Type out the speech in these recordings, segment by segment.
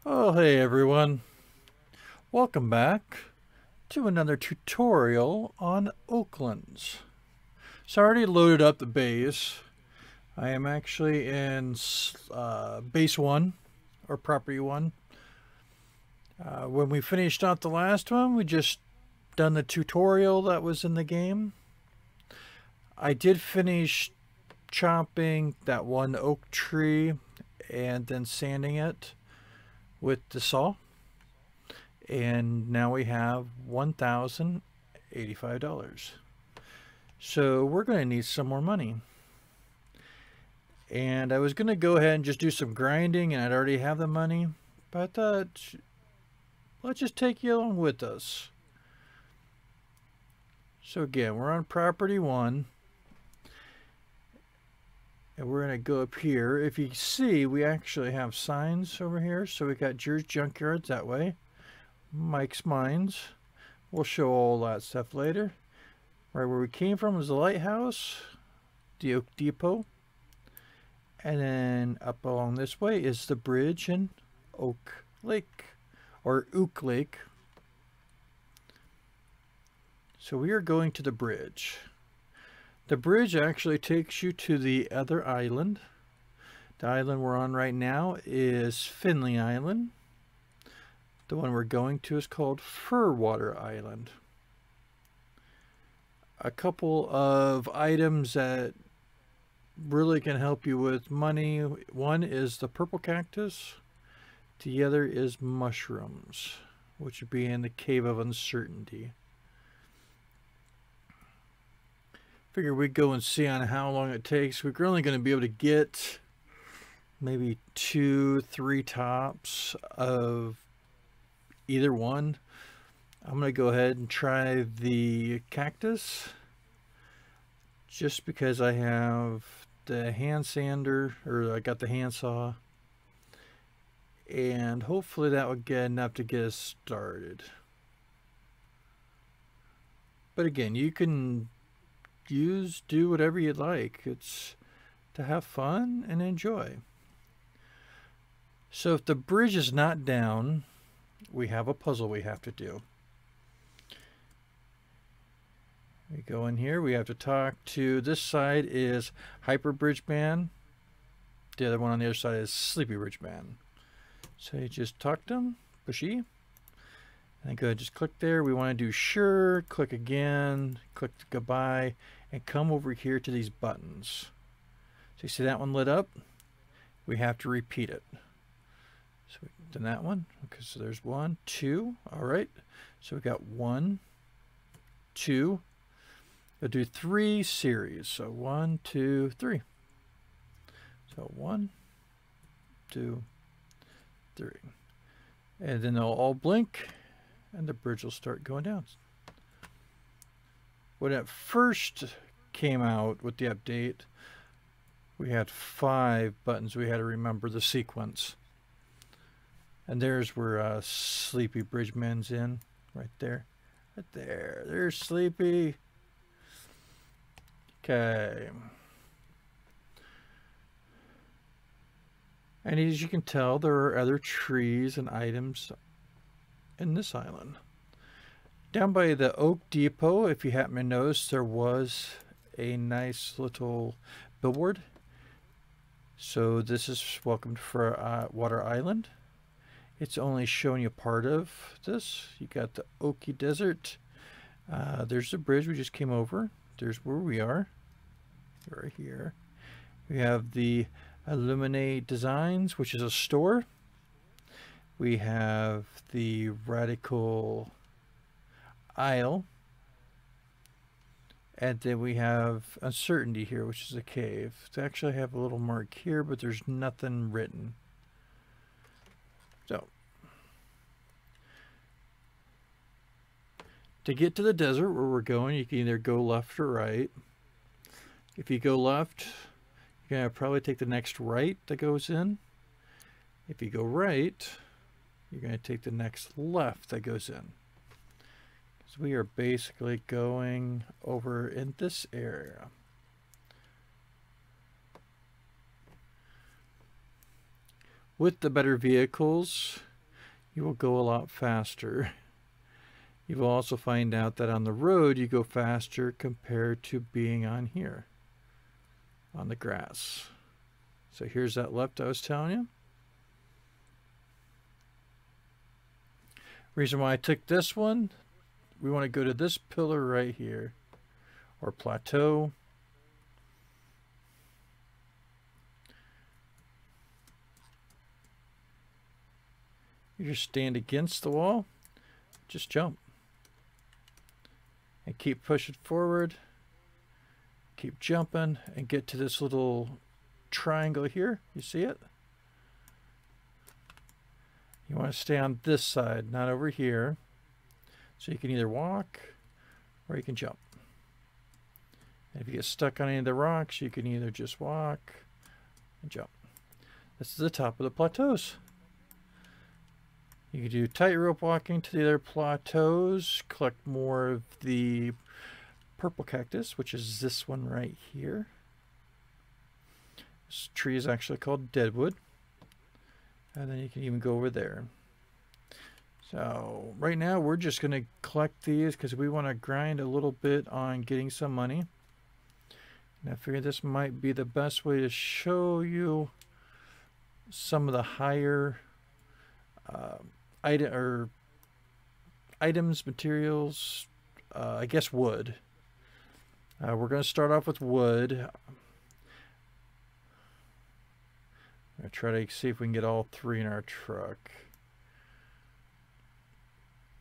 Oh, hey everyone. Welcome back to another tutorial on Oaklands. So I already loaded up the base. I am actually in base 1 or property 1. When we finished out the last one, we just done the tutorial that was in the game. I did finish chopping that one oak tree and then sanding it with the saw. And now we have $1,085. So we're going to need some more money. And I was going to go ahead and just do some grinding, and I'd already have the money. But I thought, let's just take you along with us. So again, we're on property 1. And we're going to go up here. If you see, we actually have signs over here. So we got Jer's Junkyards that way. Mike's Mines. We'll show all that stuff later. Right where we came from is the lighthouse, the Oak Depot, and then up along this way is the bridge in Oak Lake, or Ook Lake. So we are going to the bridge. The bridge actually takes you to the other island. The island we're on right now is Finley Island. The one we're going to is called Furwater Island. A couple of items that really can help you with money. One is the purple cactus. The other is mushrooms, which would be in the Cave of Uncertainty. Figure we'd go and see on how long it takes. We're only going to be able to get maybe 2-3 tops of either one. I'm going to go ahead and try the cactus just because I have the hand sander, or I got the handsaw, and hopefully that will get enough to get us started. But again, you can do whatever you'd like. It's to have fun and enjoy. So if the bridge is not down, we have a puzzle we have to do. We go in here, we have to talk to, this side is Hyper Bridge Man. The other one on the other side is Sleepy Bridge Man. So you just talk to them, pushy. And go ahead, just click there. We want to do sure, click again, click goodbye, and come over here to these buttons. So you see that one lit up? We have to repeat it. So we've done that one. Okay, so there's 1, 2. All right. So we got 1, 2. We'll do 3 series. So 1, 2, 3. So 1, 2, 3. And then they'll all blink and the bridge will start going down. When it first came out with the update, we had 5 buttons we had to remember the sequence. And there's where Sleepy Bridgeman's in, right there. Right there. There's Sleepy. Okay. And as you can tell, there are other trees and items in this island. Down by the Oak Depot, if you happen to notice, there was a nice little billboard. So this is welcome for Water Island. It's only showing you part of this. You got the Oaky Desert. There's the bridge we just came over. There's where we are. Right here. We have the Illuminate Designs, which is a store. We have the Radical Isle. And then we have Uncertainty here, which is a cave. They actually have a little mark here, but there's nothing written. So, to get to the desert where we're going, you can either go left or right. If you go left, you're going to probably take the next right that goes in. If you go right, you're going to take the next left that goes in. So we are basically going over in this area. With the better vehicles, you will go a lot faster. You will also find out that on the road you go faster compared to being on here, on the grass. So here's that left I was telling you. Reason why I took this one, we want to go to this pillar right here, or plateau. You just stand against the wall, just jump. And keep pushing forward, keep jumping, and get to this little triangle here. You see it? You want to stay on this side, not over here. So you can either walk or you can jump. And if you get stuck on any of the rocks, you can either just walk and jump. This is the top of the plateaus. You can do tightrope walking to the other plateaus, collect more of the purple cactus, which is this one right here. This tree is actually called deadwood. And then you can even go over there. So right now we're just going to collect these because we want to grind a little bit on getting some money. And I figured this might be the best way to show you some of the higher items, materials, I guess wood. We're going to start off with wood. I'm going to try to see if we can get all three in our truck.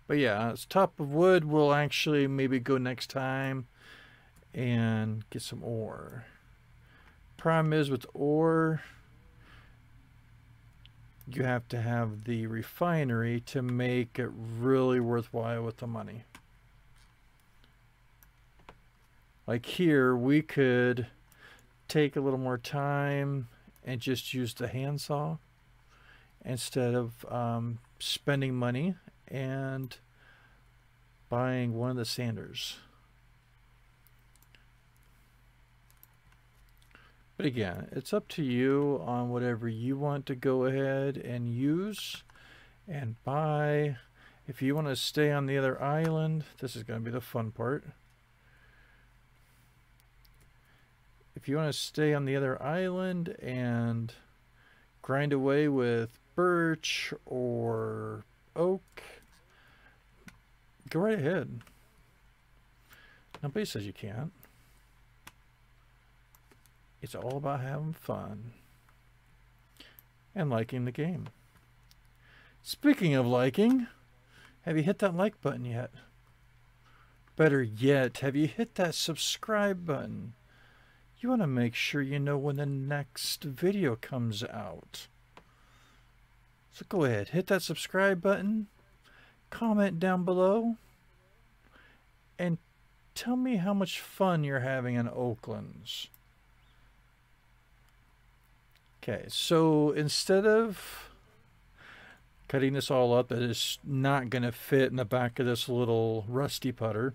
But yeah, it's top of wood. We'll actually maybe go next time and get some ore. Problem is with ore, you have to have the refinery to make it really worthwhile with the money. Like here, we could take a little more time and just use the handsaw instead of spending money and buying one of the sanders. But again, it's up to you on whatever you want to go ahead and use and buy. If you want to stay on the other island, this is going to be the fun part. If you want to stay on the other island and grind away with birch or oak, go right ahead. Nobody says you can't. It's all about having fun and liking the game. Speaking of liking, have you hit that like button yet? Better yet, have you hit that subscribe button? You want to make sure you know when the next video comes out. So go ahead, hit that subscribe button, comment down below, and tell me how much fun you're having in Oaklands. Okay, so instead of cutting this all up, that is not going to fit in the back of this little rusty putter,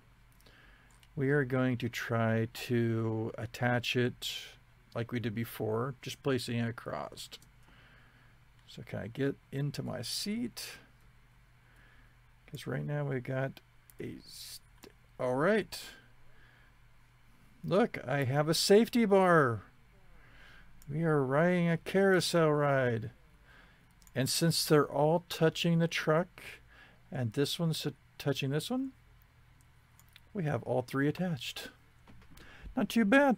we are going to try to attach it like we did before, just placing it across. So can I get into my seat? Because right now we got a... All right. Look, I have a safety bar. We are riding a carousel ride. And since they're all touching the truck, and this one's touching this one, we have all three attached. Not too bad.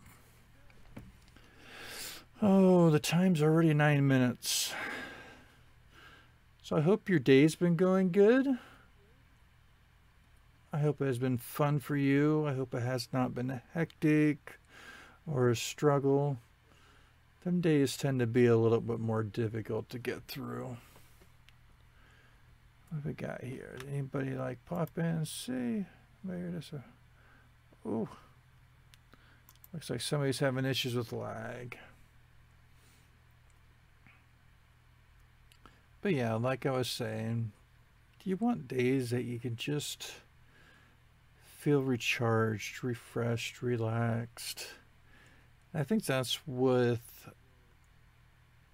Oh, the time's already 9 minutes. So I hope your day's been going good. I hope it has been fun for you. I hope it has not been hectic or a struggle. Them days tend to be a little bit more difficult to get through. What have we got here? Anybody like pop in and see? Where it is? Ooh. Looks like somebody's having issues with lag. But yeah, like I was saying, do you want days that you can just feel recharged, refreshed, relaxed? I think that's with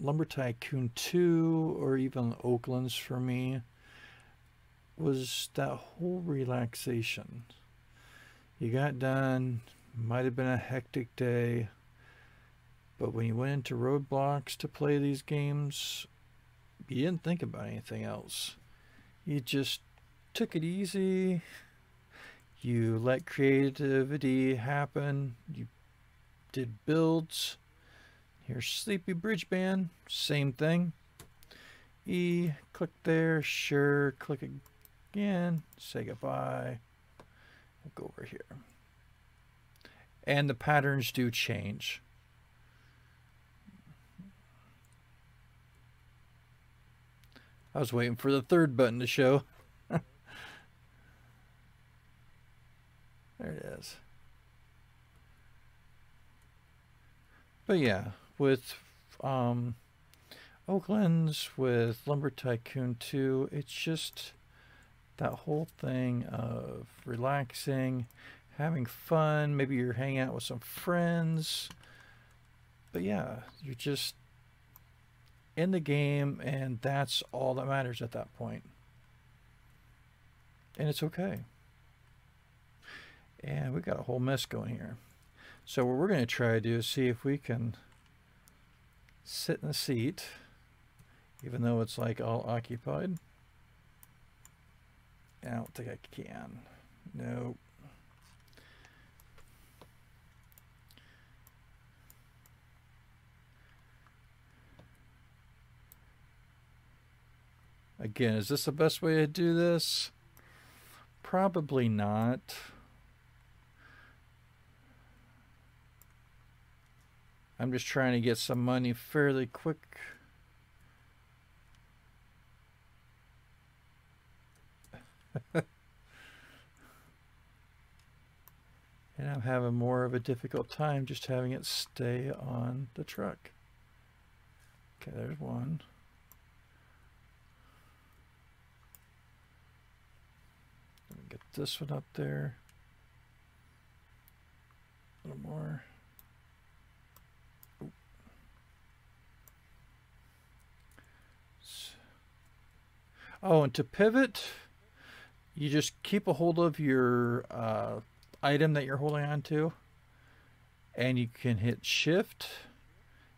Lumber Tycoon 2 or even Oaklands for me. was that whole relaxation. You got done, might have been a hectic day, but when you went into Roblox to play these games, you didn't think about anything else. You just took it easy. You let creativity happen. You did builds. Here's Sleepy Bridge Band. Same thing. E, click there. Sure. Click again. Say goodbye. We'll go over here. And the patterns do change. I was waiting for the third button to show. There it is. But yeah, with Oaklands, with Lumber Tycoon 2, it's just that whole thing of relaxing, having fun. Maybe you're hanging out with some friends. But yeah, you're just in the game, and that's all that matters at that point. And it's okay. And we got a whole mess going here. So what we're going to try to do is see if we can sit in the seat, even though it's like all occupied. I don't think I can. Nope. Again, is this the best way to do this? Probably not. I'm just trying to get some money fairly quick. And I'm having more of a difficult time just having it stay on the truck. Okay, there's one. Let me get this one up there. A little more. Oh, and to pivot, you just keep a hold of your item that you're holding on to, and you can hit shift,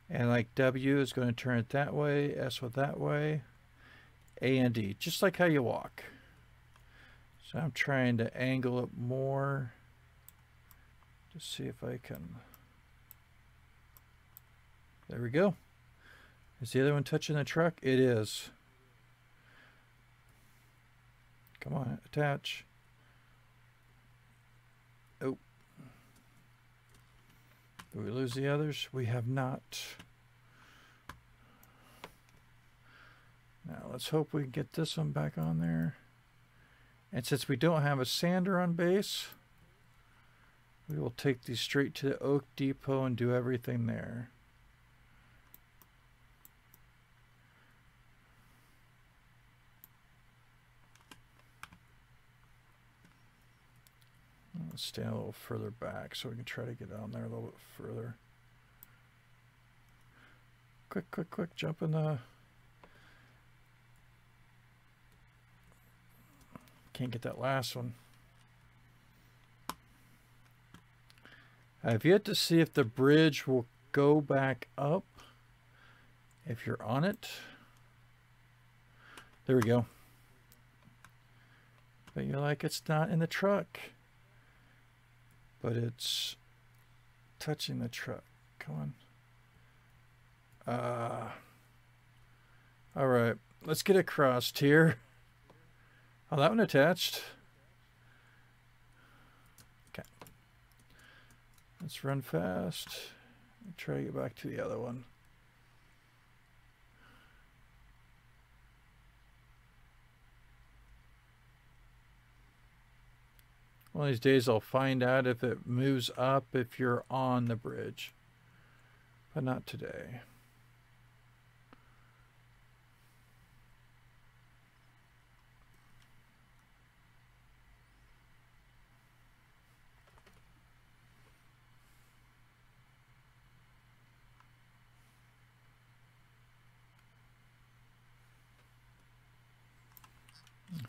and like W is going to turn it that way, S with that way, A and D, just like how you walk. So I'm trying to angle it more to see if I can. There we go. Is the other one touching the truck? It is. Come on, attach. Oh. Did we lose the others? We have not. Now let's hope we can get this one back on there. And since we don't have a sander on base, we will take these straight to the Oak Depot and do everything there. Let's stand a little further back so we can try to get on there a little bit further. Quick, quick, quick, jump in the... Can't get that last one. I've yet to see if the bridge will go back up if you're on it. There we go. But you're like, it's not in the truck. But it's touching the truck. Come on. All right, let's get across here. Oh, that one attached. Okay. Let's run fast. Try to get back to the other one. One of these days I'll find out if it moves up if you're on the bridge, but not today.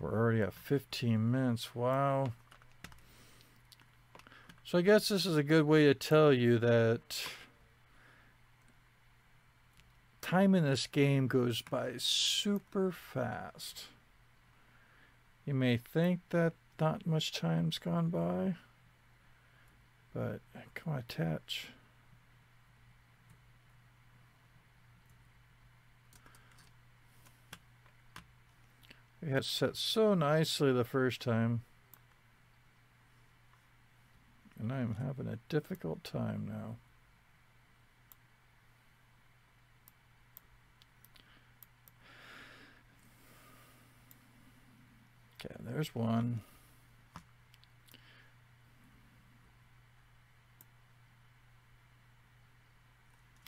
We're already at 15 minutes. Wow. So I guess this is a good way to tell you that time in this game goes by super fast. You may think that not much time's gone by, but come on, attach. We had it set so nicely the first time, and I'm having a difficult time now. Okay, there's one.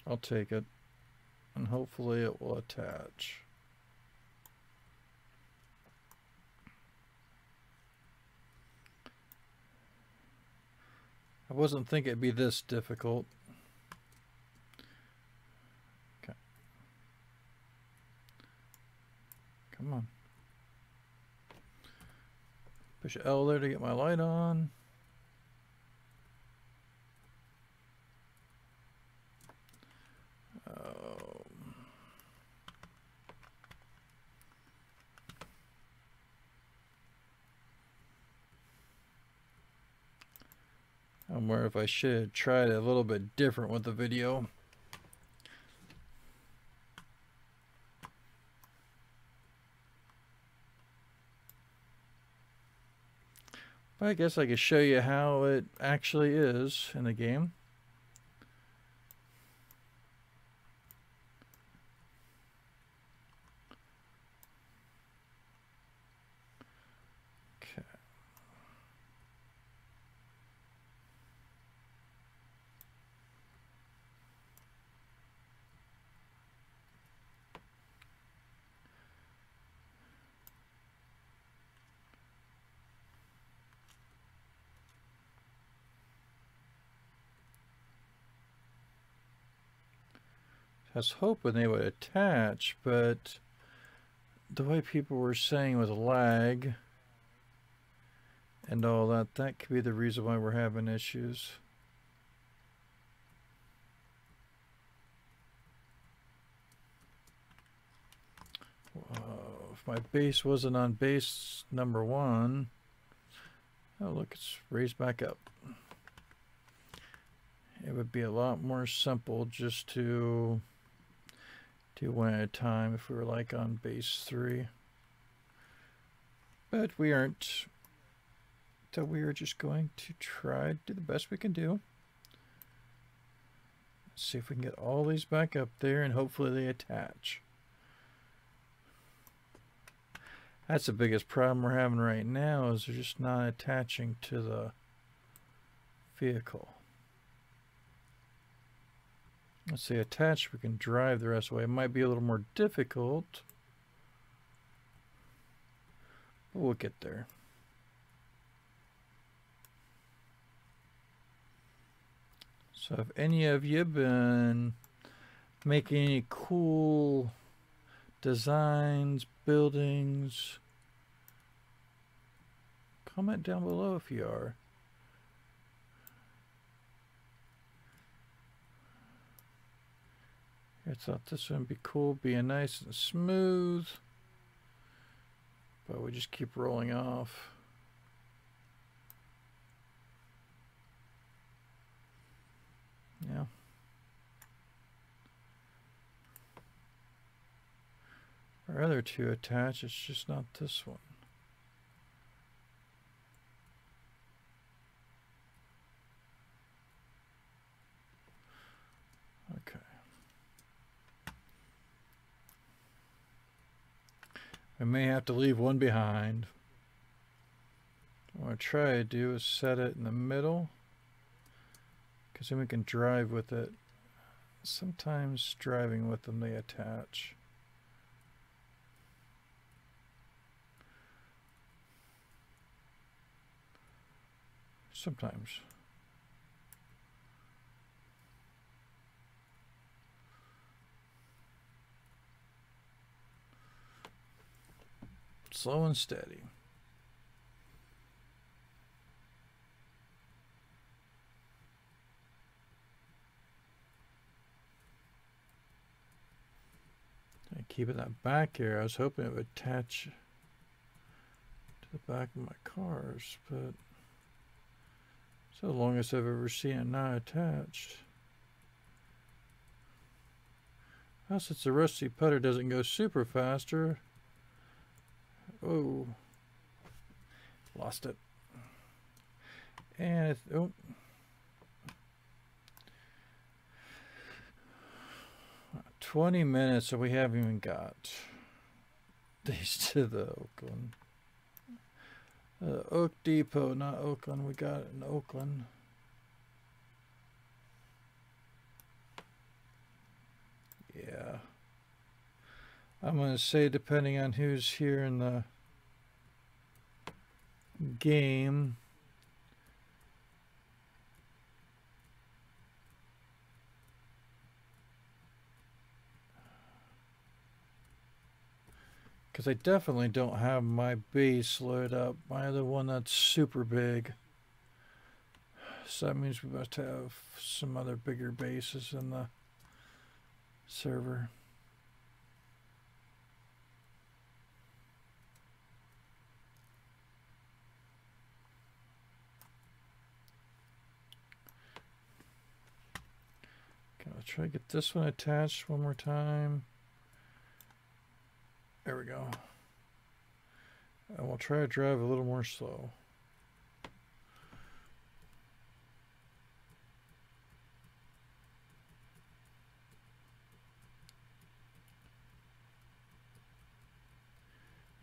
I'll take it, and hopefully it will attach. I wasn't thinking it'd be this difficult. Okay. Come on. Push L there to get my light on. I'm wondering if I should have tried it a little bit different with the video. But I guess I could show you how it actually is in the game. I was hoping they would attach, but the way people were saying with lag and all that, that could be the reason why we're having issues. Whoa, if my base wasn't on base number 1, oh look, it's raised back up. It would be a lot more simple just to do one at a time if we were like on base 3. But we aren't. So we are just going to try to do the best we can do. Let's see if we can get all these back up there and hopefully they attach. That's the biggest problem we're having right now, is they're just not attaching to the vehicle. Let's say attach, we can drive the rest of the way. It might be a little more difficult, but we'll get there. So if any of you have been making any cool designs, buildings, comment down below if you are. I thought this one would be cool, being nice and smooth, but we just keep rolling off. Yeah. Our other two attach, it's just not this one. Okay. We may have to leave one behind. What I try to do is set it in the middle, because then we can drive with it. Sometimes driving with them they attach. Sometimes. slow and steady. Keeping that back here, I was hoping it would attach to the back of my cars, but it's the longest I've ever seen it not attached. Well, since the rusty putter doesn't go super faster. Oh, lost it. And oh. 20 minutes, and we haven't even got these to the Oakland. Oak Depot, not Oakland. We got it in Oakland. Yeah. I'm going to say, depending on who's here in the game, because I definitely don't have my base loaded up. My other one that's super big. So that means we must have some other bigger bases in the server. Okay, I'll try to get this one attached one more time. There we go. And we'll try to drive a little more slow.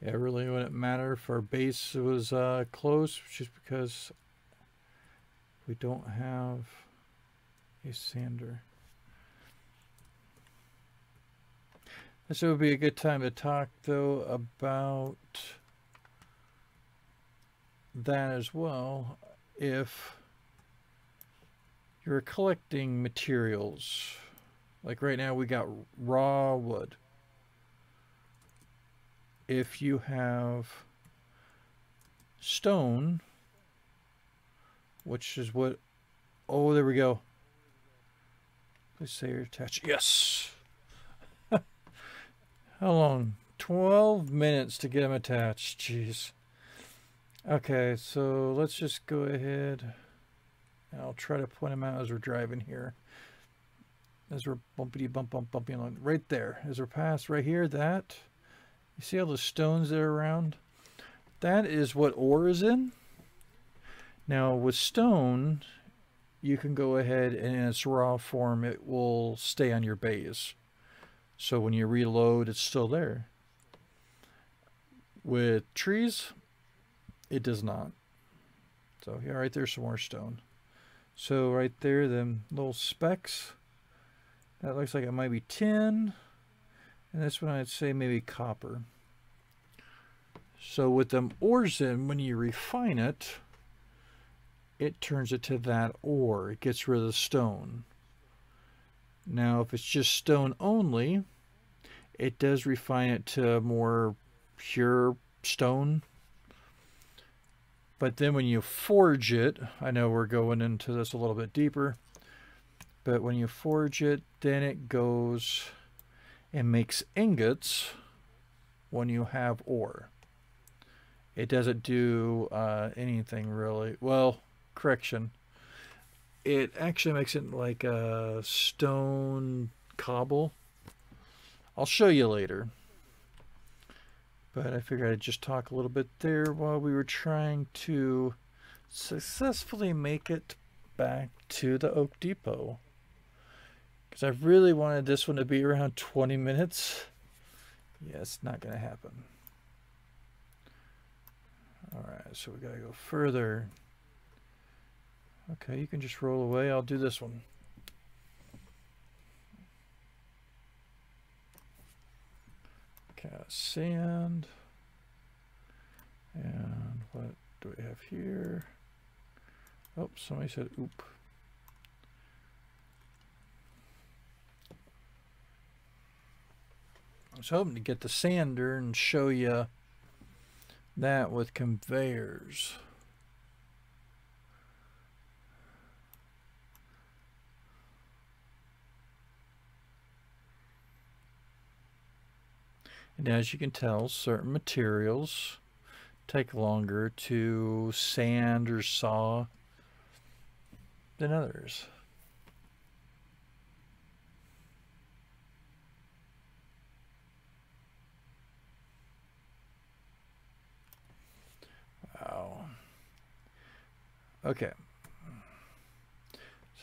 Yeah, really wouldn't matter if our base was close, just because we don't have a sander. This would be a good time to talk, though, about that as well. If you're collecting materials, like right now we got raw wood. If you have stone, which is what, oh, there we go. Please say you're attached. Yes. How long? 12 minutes to get them attached. Jeez. Okay, so let's just go ahead. I'll try to point them out as we're driving here. As we're bumpity bumping along. Right there. As we're past right here, that. You see all the stones that are around? That is what ore is in. Now with stone, you can go ahead and in its raw form, it will stay on your base. So when you reload, it's still there. With trees, it does not. So yeah, right there's some more stone. So right there, them little specks, that looks like it might be tin. And this one I'd say maybe copper. So with them ores in, when you refine it, it turns it to that ore. It gets rid of the stone. Now, if it's just stone only, it does refine it to more pure stone. But then when you forge it, I know we're going into this a little bit deeper, but when you forge it, then it goes and makes ingots when you have ore. It doesn't do anything really. Well, correction. It actually makes it like a stone cobble. I'll show you later. But I figured I'd just talk a little bit there while we were trying to successfully make it back to the Oak Depot. Because I really wanted this one to be around 20 minutes. Yeah, it's not going to happen. Alright, so we got to go further. Okay, you can just roll away. I'll do this one. Okay, sand. And what do we have here? Oh, somebody said oop. I was hoping to get the sander and show you that with conveyors. And as you can tell, certain materials take longer to sand or saw than others. Wow. Okay.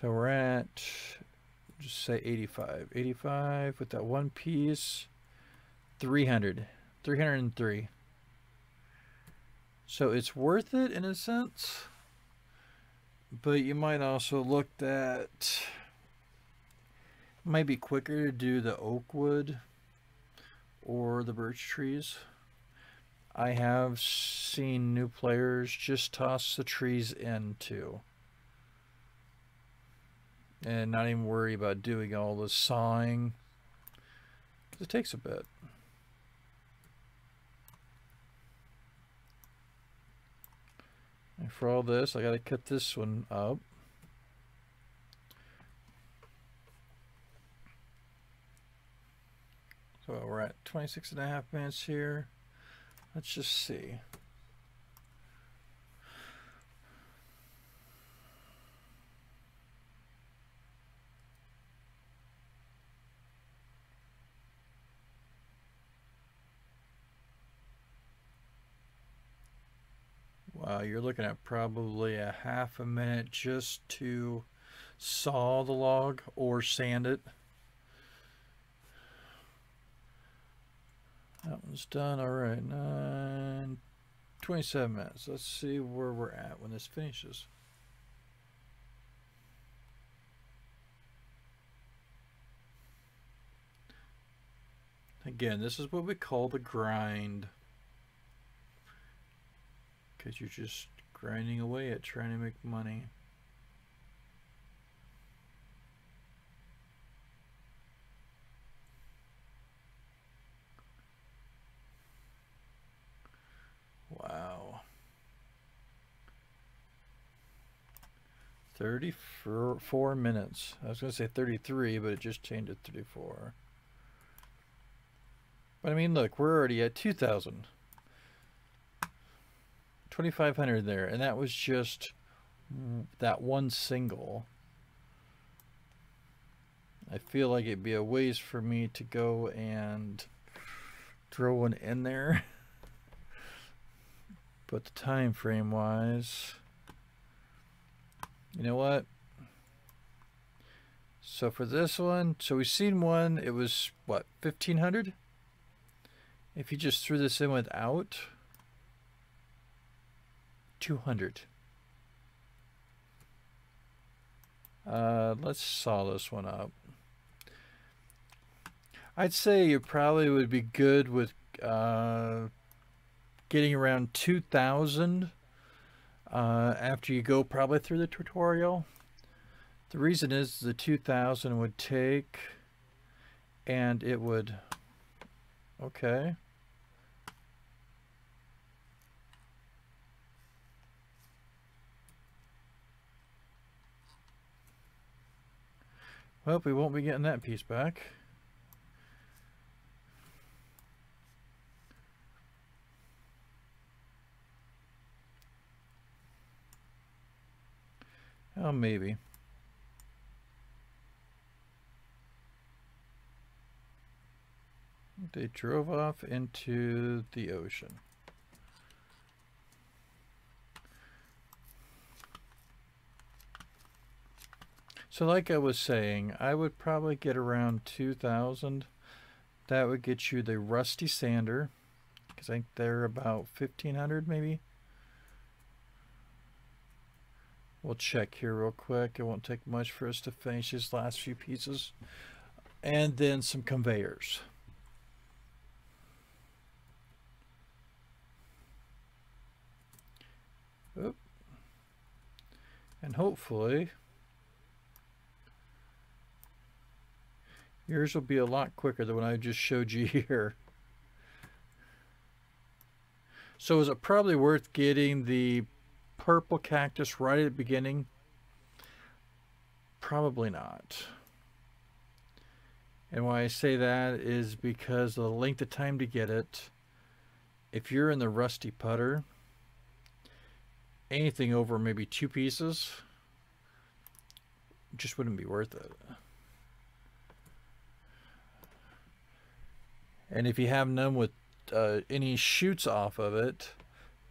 So we're at, just say 85. 85 with that one piece, 300. 303. So it's worth it in a sense, but you might also look at, it might be quicker to do the oak wood or the birch trees. I have seen new players just toss the trees in too, and not even worry about doing all the sawing, because it takes a bit. And for all this, I gotta cut this one up. So we're at 26.5 minutes here. Let's just see. Wow, you're looking at probably a half a minute just to saw the log or sand it. That one's done. All right, 27 minutes. Let's see where we're at when this finishes. Again, this is what we call the grind, because you're just grinding away at trying to make money. Wow. 34 minutes. I was going to say 33, but it just changed to 34. But I mean, look, we're already at 2,000. 2,500 there, and that was just that one single. I feel like it'd be a waste for me to go and throw one in there. But the time frame wise, you know what? So for this one, so we've seen one, it was what, 1,500? If you just threw this in without, 200. Let's saw this one up. I'd say you probably would be good with getting around 2,000 after you go probably through the tutorial. The reason is the 2,000 would take, and it would, okay. Well, we won't be getting that piece back. Oh, maybe. They drove off into the ocean. So like I was saying, I would probably get around 2,000. That would get you the rusty sander, because I think they're about 1,500 maybe. We'll check here real quick. It won't take much for us to finish these last few pieces. And then some conveyors. Oop. And hopefully yours will be a lot quicker than what I just showed you here. So is it probably worth getting the purple cactus right at the beginning? Probably not. And why I say that is because of the length of time to get it. If you're in the rusty putter, anything over maybe 2 pieces just wouldn't be worth it. And if you have none with any shoots off of it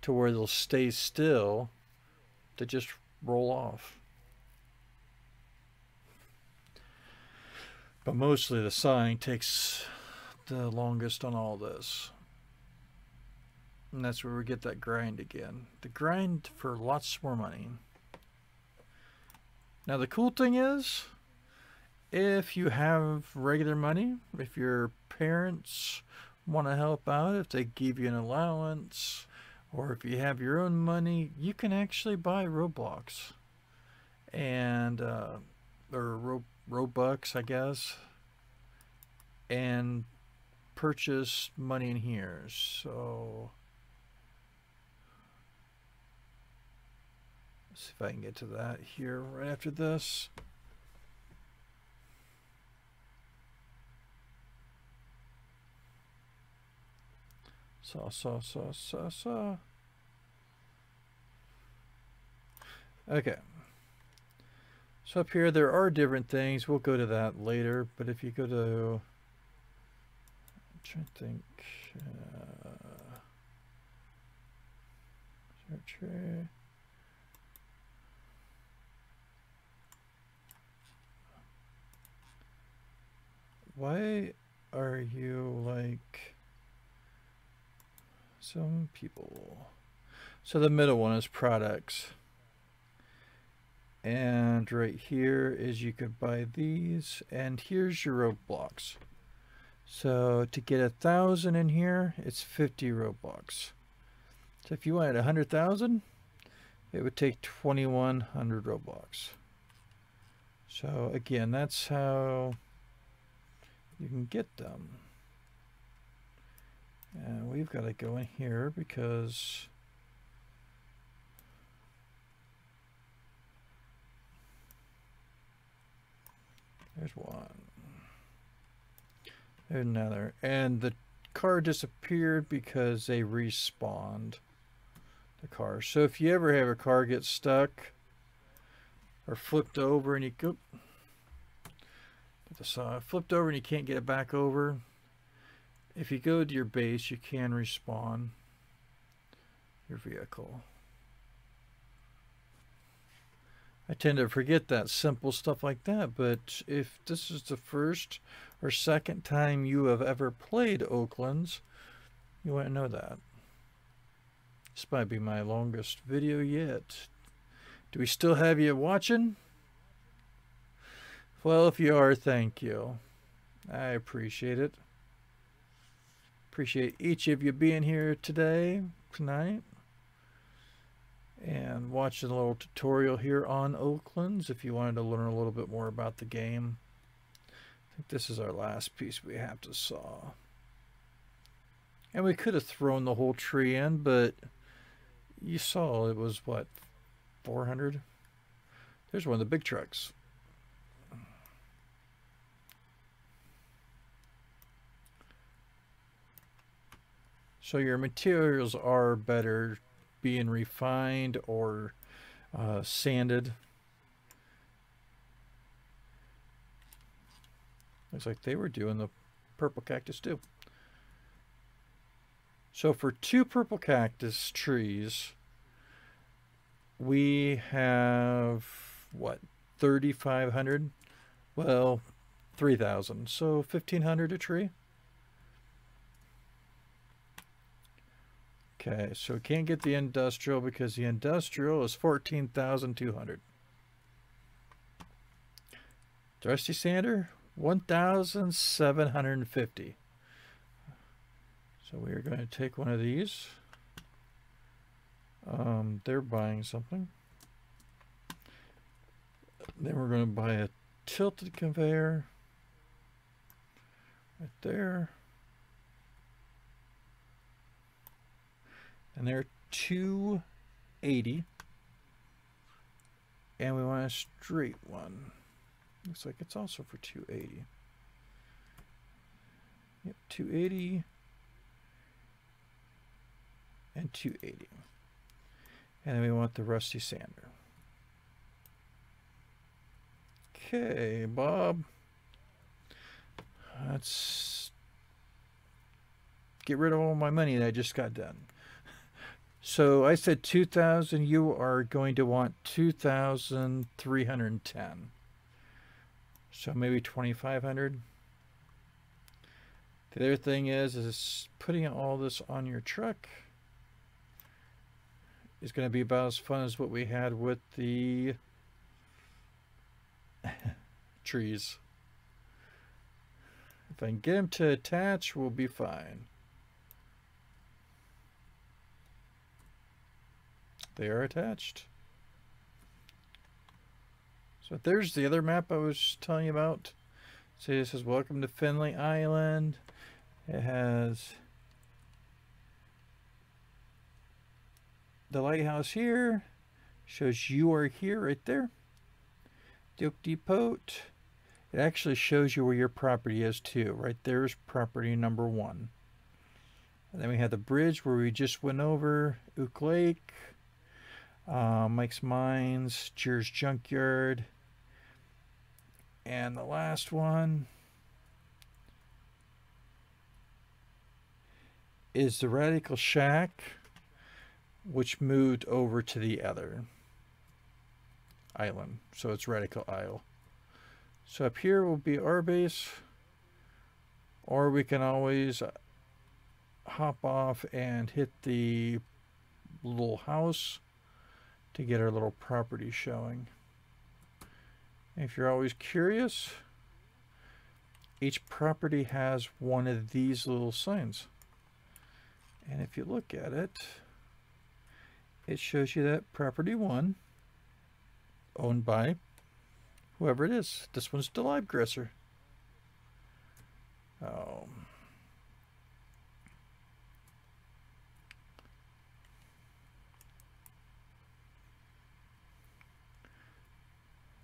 to where they'll stay still, they just roll off. But mostly the sawing takes the longest on all this. And that's where we get that grind again. The grind for lots more money. Now the cool thing is, if you have regular money, if your parents want to help out, if they give you an allowance, or if you have your own money, you can actually buy Roblox and or Robux, I guess, and purchase money in here. So let's see if I can get to that here right after this. Saw. Okay. So up here there are different things. We'll go to that later. But if you go to, I'm trying to think. Search tray. Why are you like some people? So the middle one is products. And right here is you could buy these, and here's your Roblox. So to get 1,000 in here, it's 50 Roblox. So if you wanted 100,000, it would take 2,100 Roblox. So again, that's how you can get them. And we've got to go in here because there's one. There's another. And the car disappeared because they respawned the car. So if you ever have a car get stuck or flipped over and you go flipped over and you can't get it back over, if you go to your base, you can respawn your vehicle. I tend to forget that simple stuff like that, but if this is the first or second time you have ever played Oaklands, you want to know that. This might be my longest video yet. Do we still have you watching? Well, if you are, thank you. I appreciate it. Appreciate each of you being here tonight. And watching a little tutorial here on Oaklands if you wanted to learn a little bit more about the game. I think this is our last piece we have to saw. And we could have thrown the whole tree in, but you saw it was what, 400? There's one of the big trucks. So your materials are better being refined or sanded. Looks like they were doing the purple cactus too. So for 2 purple cactus trees, we have what, 3,500? Well, 3,000. So 1,500 a tree. Okay, so we can't get the industrial because the industrial is 14,200. Dusty sander, 1,750. So we are going to take one of these. They're buying something. Then we're going to buy a tilted conveyor right there. and they're 280. And we want a straight one. Looks like it's also for 280. Yep, 280 and 280. And then we want the rusty sander. Okay, Bob. Let's get rid of all my money that I just got done. So I said 2,000. You are going to want 2,310. So maybe 2,500. The other thing is putting all this on your truck is going to be about as fun as what we had with the trees. If I can get them to attach, we'll be fine. They are attached. So there's the other map I was telling you about. So this is Welcome to Finley Island. It has the lighthouse here. Shows you are here right there. Duke Depot. It actually shows you where your property is too. Right there is property number 1. And then we have the bridge where we just went over. Ook Lake. Mike's Mines. Jer's Junkyard. And the last one is the Radical Shack, which moved over to the other island. So it's Radical Isle. So up here will be our base, or we can always hop off and hit the little house to get our little property showing. If you're always curious, each property has one of these little signs. And if you look at it, it shows you that property 1, owned by whoever it is. This one's the live aggressor. Oh.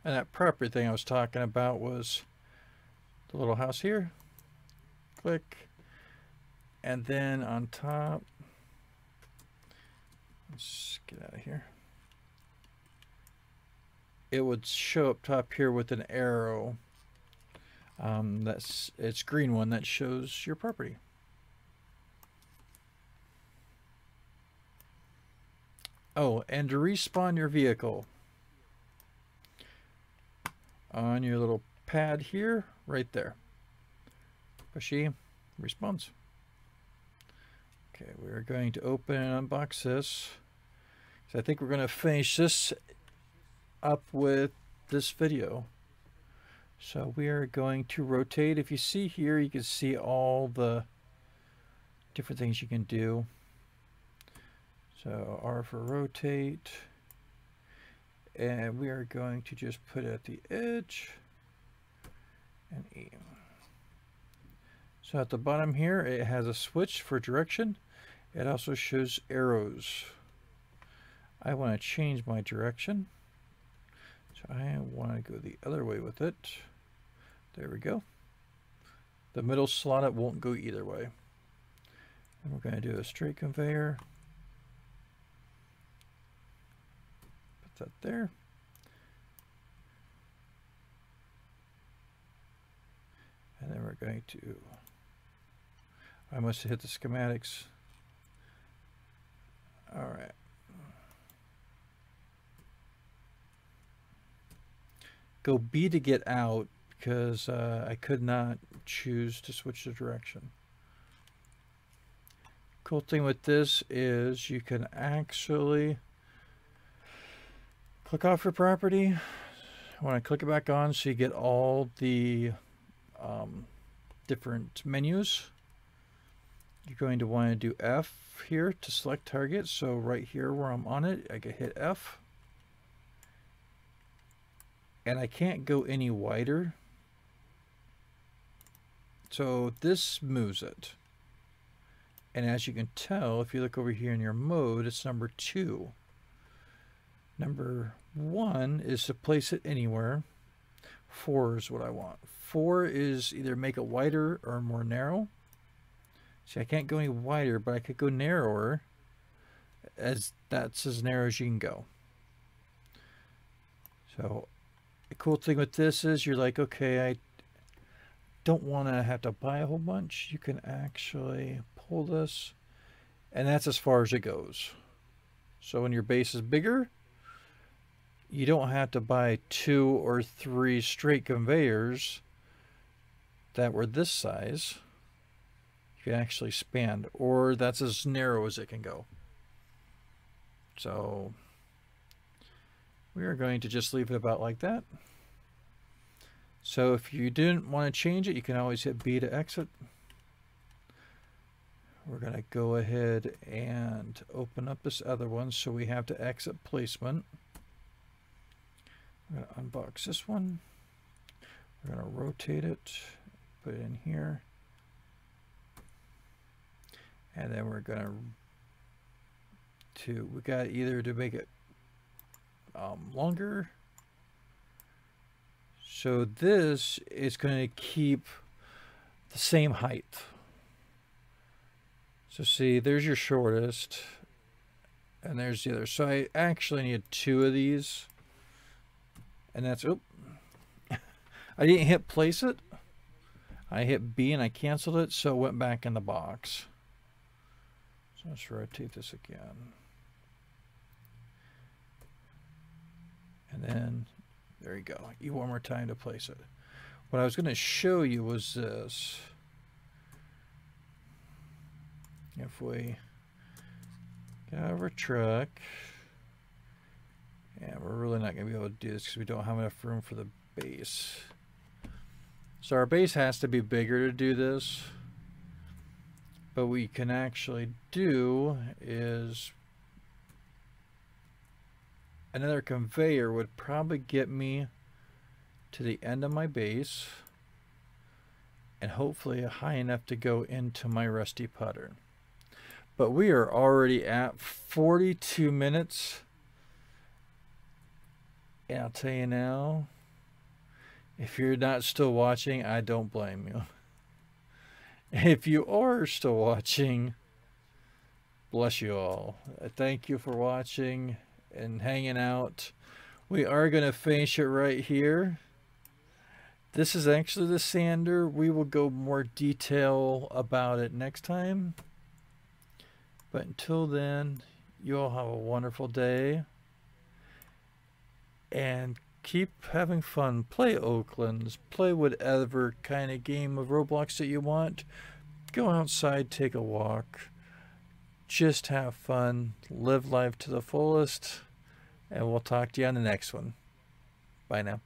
And that property thing I was talking about was the little house here. Click. And then on top, let's get out of here. It would show up top here with an arrow. It's green one that shows your property. Oh, and to respawn your vehicle on your little pad here, right there. Pushy respawns. Okay, we're going to open and unbox this. So I think we're going to finish this up with this video. So we are going to rotate. If you see here, you can see all the different things you can do. So R for rotate. And we are going to just put it at the edge and E. So at the bottom here, it has a switch for direction. It also shows arrows. I want to change my direction. So I want to go the other way with it. There we go. The middle slot, it won't go either way. And we're going to do a straight conveyor. Put that there. And then we're going to, I must have hit the schematics. All right. Go B to get out because I could not choose to switch the direction. Cool thing with this is you can actually click off your property. When I click it back on, so you get all the different menus. You're going to want to do F here to select target. So right here where I'm on it, I can hit F. And I can't go any wider. So this moves it. And as you can tell, if you look over here in your mode, it's number 2. Number 1 is to place it anywhere. 4 is what I want. 4 is either make it wider or more narrow. See, I can't go any wider, but I could go narrower, as that's as narrow as you can go. So the cool thing with this is you're like, okay, I don't want to have to buy a whole bunch. You can actually pull this, and that's as far as it goes. So when your base is bigger, you don't have to buy 2 or 3 straight conveyors that were this size. You can actually span, or that's as narrow as it can go. So we are going to just leave it about like that. So if you didn't want to change it, you can always hit B to exit. We're going to go ahead and open up this other one, so we have to exit placement. I'm going to unbox this one. We're going to rotate it, put it in here. And then we're going to, we got either to make it longer. So this is going to keep the same height. So see, there's your shortest, and there's the other. So I actually need 2 of these, and that's, oop. I didn't hit place it. I hit B and I canceled it, so it went back in the box. So let's rotate this again. And then, there you go. You one more time to place it. What I was going to show you was this. If we get out of our truck, and we're really not going to be able to do this because we don't have enough room for the base. So our base has to be bigger to do this. But what we can actually do is another conveyor would probably get me to the end of my base, and hopefully high enough to go into my rusty putter. But we are already at 42 minutes. And I'll tell you now, if you're not still watching, I don't blame you. If you are still watching, bless you all. Thank you for watching and hanging out. We are going to finish it right here. This is actually the sander. We will go more detail about it next time. But until then, you all have a wonderful day. And keep having fun. Play Oaklands. Play whatever kind of game of Roblox that you want. Go outside, take a walk. Just have fun. Live life to the fullest. And we'll talk to you on the next one. Bye now.